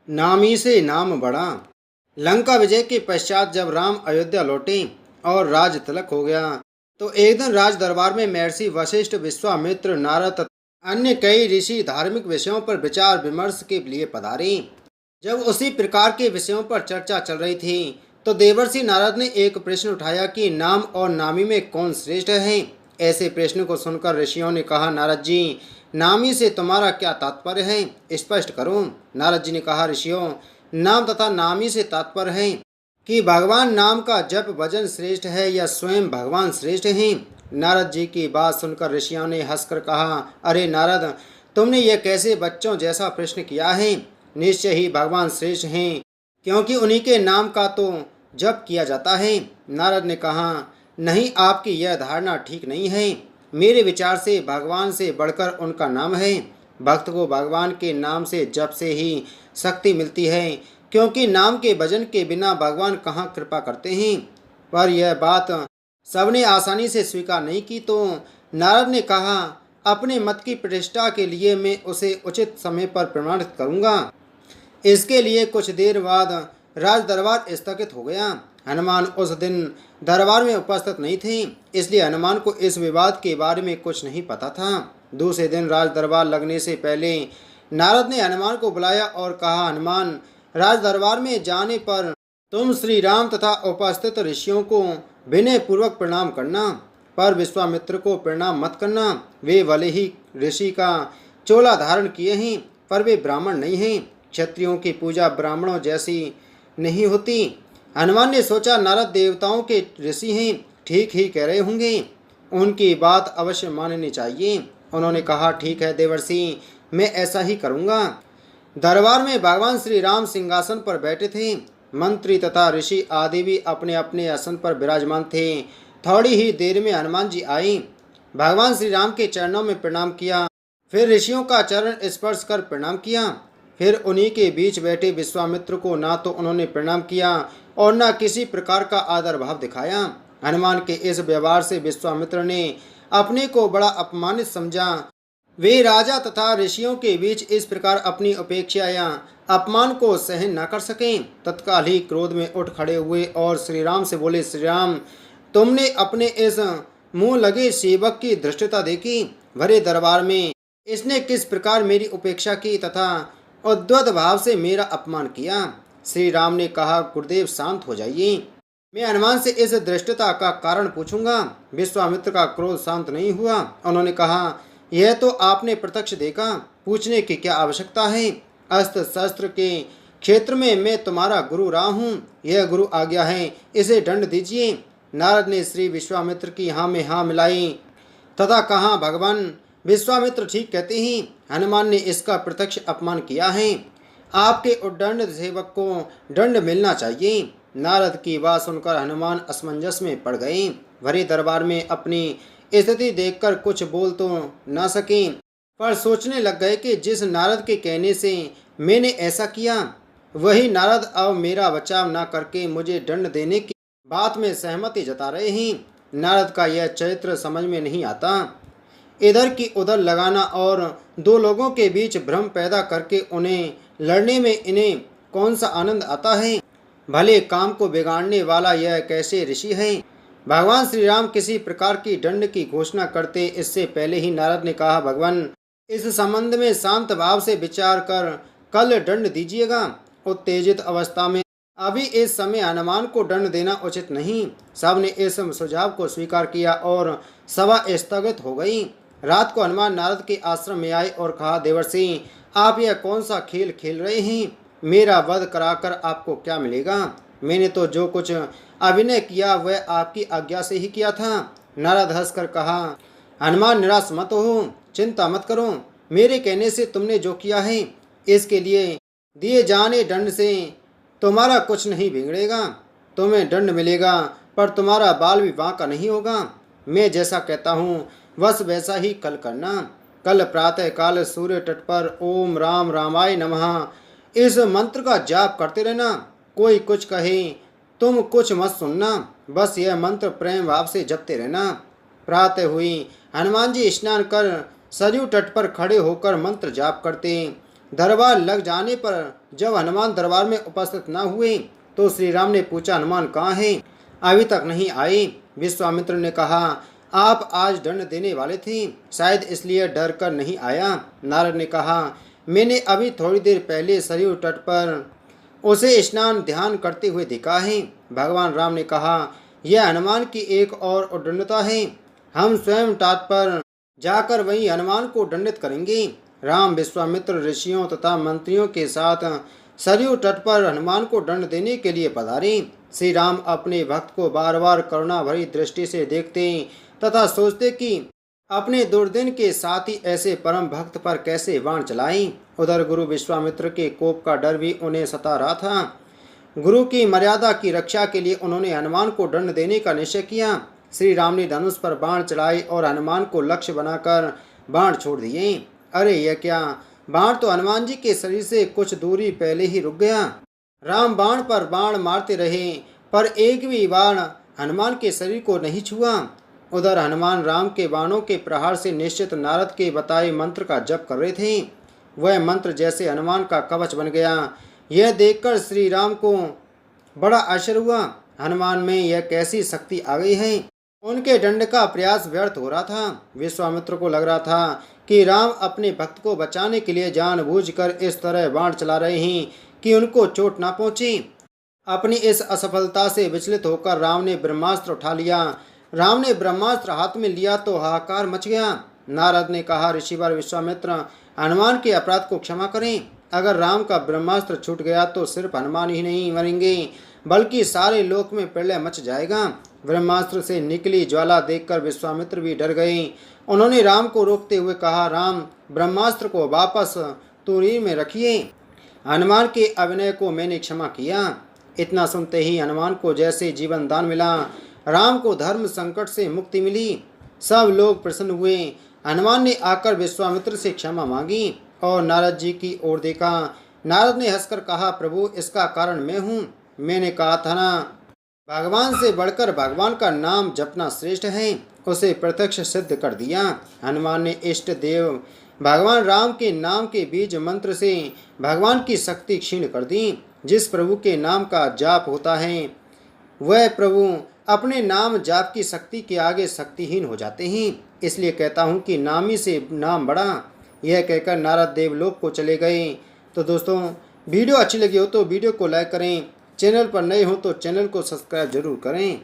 नामी से नाम बढ़ा। लंका विजय के पश्चात जब राम अयोध्या लौटे और राज तिलक हो गया, तो एक दिन राज दरबार में महर्षि वशिष्ठ, विश्वामित्र, नारद तथा अन्य कई ऋषि धार्मिक विषयों पर विचार विमर्श के लिए पधारे। जब उसी प्रकार के विषयों पर चर्चा चल रही थी, तो देवर्षि नारद ने एक प्रश्न उठाया कि नाम और नामी में कौन श्रेष्ठ है। ऐसे प्रश्न को सुनकर ऋषियों ने कहा, नारद जी, नामी से तुम्हारा क्या तात्पर्य है, स्पष्ट करो। नारद जी ने कहा, ऋषियों, नाम तथा नामी से तात्पर्य है कि भगवान नाम का जप भजन श्रेष्ठ है या स्वयं भगवान श्रेष्ठ हैं। नारद जी की बात सुनकर ऋषियों ने हंसकर कहा, अरे नारद, तुमने यह कैसे बच्चों जैसा प्रश्न किया है। निश्चय ही भगवान श्रेष्ठ हैं, क्योंकि उन्हीं के नाम का तो जप किया जाता है। नारद ने कहा, नहीं, आपकी यह धारणा ठीक नहीं है। मेरे विचार से भगवान से बढ़कर उनका नाम है। भक्त को भगवान के नाम से जप से ही शक्ति मिलती है, क्योंकि नाम के भजन के बिना भगवान कहाँ कृपा करते हैं। पर यह बात सबने आसानी से स्वीकार नहीं की, तो नारद ने कहा, अपने मत की प्रतिष्ठा के लिए मैं उसे उचित समय पर प्रमाणित करूंगा। इसके लिए कुछ देर बाद राज दरबार स्थगित हो गया। हनुमान उस दिन दरबार में उपस्थित नहीं थे, इसलिए हनुमान को इस विवाद के बारे में कुछ नहीं पता था। दूसरे दिन राज दरबार लगने से पहले नारद ने हनुमान को बुलाया और कहा, हनुमान, राज दरबार में जाने पर तुम श्री राम तथा उपस्थित ऋषियों को विनय पूर्वक प्रणाम करना, पर विश्वामित्र को प्रणाम मत करना। वे भले ही ऋषि का चोला धारण किए हैं, पर वे ब्राह्मण नहीं हैं। क्षत्रियों की पूजा ब्राह्मणों जैसी नहीं होती। हनुमान ने सोचा, नारद देवताओं के ऋषि हैं, ठीक ही कह रहे होंगे, उनकी बात अवश्य माननी चाहिए। उन्होंने कहा, ठीक है देवर्षि, मैं ऐसा ही करूँगा। दरबार में भगवान श्री राम सिंहासन पर बैठे थे। मंत्री तथा ऋषि आदि भी अपने अपने आसन पर विराजमान थे। थोड़ी ही देर में हनुमान जी आए, भगवान श्री राम के चरणों में प्रणाम किया, फिर ऋषियों का चरण स्पर्श कर प्रणाम किया। फिर उन्हीं के बीच बैठे विश्वामित्र को ना तो उन्होंने प्रणाम किया और न किसी प्रकार का आदर भाव दिखाया। हनुमान के इस व्यवहार से विश्वामित्र ने अपने को बड़ा अपमानित समझा। वे राजा तथा ऋषियों के बीच इस प्रकार अपनी उपेक्षा या अपमान को सहन न कर सके। तत्काल ही क्रोध में उठ खड़े हुए और श्री राम से बोले, श्री राम, तुमने अपने इस मुंह लगे सेवक की धृष्टता देखी। भरे दरबार में इसने किस प्रकार मेरी उपेक्षा की तथा उद्वत भाव से मेरा अपमान किया। श्री राम ने कहा, गुरुदेव शांत हो जाइए, मैं हनुमान से इस धृष्टता का कारण पूछूंगा। विश्वामित्र का क्रोध शांत नहीं हुआ। उन्होंने कहा, यह तो आपने प्रत्यक्ष देखा, पूछने की क्या आवश्यकता है। अस्त्र शस्त्र के क्षेत्र में मैं तुम्हारा गुरु रहा हूँ, यह गुरु आज्ञा है, इसे दंड दीजिए। नारद ने श्री विश्वामित्र की हाँ में हाँ मिलाई तथा कहा, भगवान विश्वामित्र ठीक कहते हैं, हनुमान ने इसका प्रत्यक्ष अपमान किया है, आपके उद्दंड सेवक को दंड मिलना चाहिए। नारद की बात सुनकर हनुमान असमंजस में पड़ गए। भरे दरबार में अपनी स्थिति देखकर कुछ बोल तो न सके, पर सोचने लग गए कि जिस नारद के कहने से मैंने ऐसा किया, वही नारद अब मेरा बचाव न करके मुझे दंड देने की बात में सहमति जता रहे हैं। नारद का यह चरित्र समझ में नहीं आता। इधर की उधर लगाना और दो लोगों के बीच भ्रम पैदा करके उन्हें लड़ने में इन्हें कौन सा आनंद आता है। भले काम को बिगाड़ने वाला यह कैसे ऋषि है। भगवान श्री राम किसी प्रकार की दंड की घोषणा करते इससे पहले ही नारद ने कहा, भगवान, इस संबंध में शांत भाव से विचार कर कल दंड दीजिएगा। उत्तेजित अवस्था में अभी इस समय हनुमान को दंड देना उचित नहीं। सबने इस सुझाव को स्वीकार किया और सभा स्थगित हो गई। रात को हनुमान नारद के आश्रम में आए और कहा, देवर्षि, आप यह कौन सा खेल खेल रहे हैं। मेरा वध कराकर आपको क्या मिलेगा। मैंने तो जो कुछ अभिनय किया वह आपकी आज्ञा से ही किया था। नारद हंसकर कहा, हनुमान, निराश मत हो, चिंता मत करो। मेरे कहने से तुमने जो किया है, इसके लिए दिए जाने दंड से तुम्हारा कुछ नहीं बिगड़ेगा। तुम्हें दंड मिलेगा, पर तुम्हारा बाल विवाह का नहीं होगा। मैं जैसा कहता हूँ बस वैसा ही कल करना। कल प्रातः काल सूर्य तट पर ओम राम रामाय नमः इस मंत्र का जाप करते रहना। कोई कुछ कहे तुम कुछ मत सुनना, बस यह मंत्र प्रेम भाव से जपते रहना। प्रातः हुई हनुमान जी स्नान कर सरयू तट पर खड़े होकर मंत्र जाप करते। दरबार लग जाने पर जब हनुमान दरबार में उपस्थित न हुए तो श्री राम ने पूछा, हनुमान कहाँ हैं? अभी तक नहीं आए। विश्वामित्र ने कहा, आप आज दंड देने वाले थे, शायद इसलिए डर कर नहीं आया। नारद ने कहा, मैंने अभी थोड़ी देर पहले सरयू तट पर उसे स्नान ध्यान करते हुए देखा है। भगवान राम ने कहा, यह हनुमान की एक और उद्दंडता है, हम स्वयं तट पर जाकर वही हनुमान को दंडित करेंगे। राम विश्वामित्र ऋषियों तथा मंत्रियों के साथ सरयू तट पर हनुमान को दंड देने के लिए पधारे। श्री राम अपने भक्त को बार बार करुणा भरी दृष्टि से देखते तथा सोचते कि अपने दुर्दिन के साथ ही ऐसे परम भक्त पर कैसे बाण चलाएं। उधर गुरु विश्वामित्र के कोप का डर भी उन्हें सता रहा था। गुरु की मर्यादा की रक्षा के लिए उन्होंने हनुमान को दंड देने का निश्चय किया। श्री राम ने धनुष पर बाण चलाए और हनुमान को लक्ष्य बनाकर बाण छोड़ दिए। अरे यह क्या! बाण तो हनुमान जी के शरीर से कुछ दूरी पहले ही रुक गया। राम बाण पर बाण मारते रहे पर एक भी बाण हनुमान के शरीर को नहीं छुआ। उधर हनुमान राम के बाणों के प्रहार से निश्चित नारद के बताए मंत्र का जप कर रहे थे। वह मंत्र जैसे हनुमान का कवच बन गया। यह देखकर श्री राम को बड़ा आश्चर्य हुआ। हनुमान में यह कैसी शक्ति आ गई है? उनके दंड का प्रयास व्यर्थ हो रहा था। विश्वामित्र को लग रहा था कि राम अपने भक्त को बचाने के लिए जानबूझकर इस तरह बाण चला रहे हैं कि उनको चोट ना पहुंचे। अपनी इस असफलता से विचलित होकर राम ने ब्रह्मास्त्र उठा लिया। राम ने ब्रह्मास्त्र हाथ में लिया तो हाहाकार मच गया। नारद ने कहा, ऋषिवर विश्वामित्र, हनुमान के अपराध को क्षमा करें। अगर राम का ब्रह्मास्त्र छूट गया तो सिर्फ हनुमान ही नहीं मरेंगे बल्कि सारे लोक में प्रलय मच जाएगा। ब्रह्मास्त्र से निकली ज्वाला देखकर विश्वामित्र भी डर गए। उन्होंने राम को रोकते हुए कहा, राम, ब्रह्मास्त्र को वापस तुरी में रखिए। हनुमान के अभिनय को मैंने क्षमा किया। इतना सुनते ही हनुमान को जैसे जीवन दान मिला। राम को धर्म संकट से मुक्ति मिली। सब लोग प्रसन्न हुए। हनुमान ने आकर विश्वामित्र से क्षमा मांगी और नारद जी की ओर देखा। नारद ने हंसकर कहा, प्रभु, इसका कारण मैं हूँ। मैंने कहा था ना, भगवान से बढ़कर भगवान का नाम जपना श्रेष्ठ है। उसे प्रत्यक्ष सिद्ध कर दिया। हनुमान ने इष्ट देव भगवान राम के नाम के बीज मंत्र से भगवान की शक्ति क्षीण कर दी। जिस प्रभु के नाम का जाप होता है वह प्रभु अपने नाम जाप की शक्ति के आगे शक्तिहीन हो जाते हैं। इसलिए कहता हूँ कि नामी से नाम बड़ा। यह कहकर नारद देवलोक को चले गए। तो दोस्तों, वीडियो अच्छी लगी हो तो वीडियो को लाइक करें। चैनल पर नए हो तो चैनल को सब्सक्राइब जरूर करें।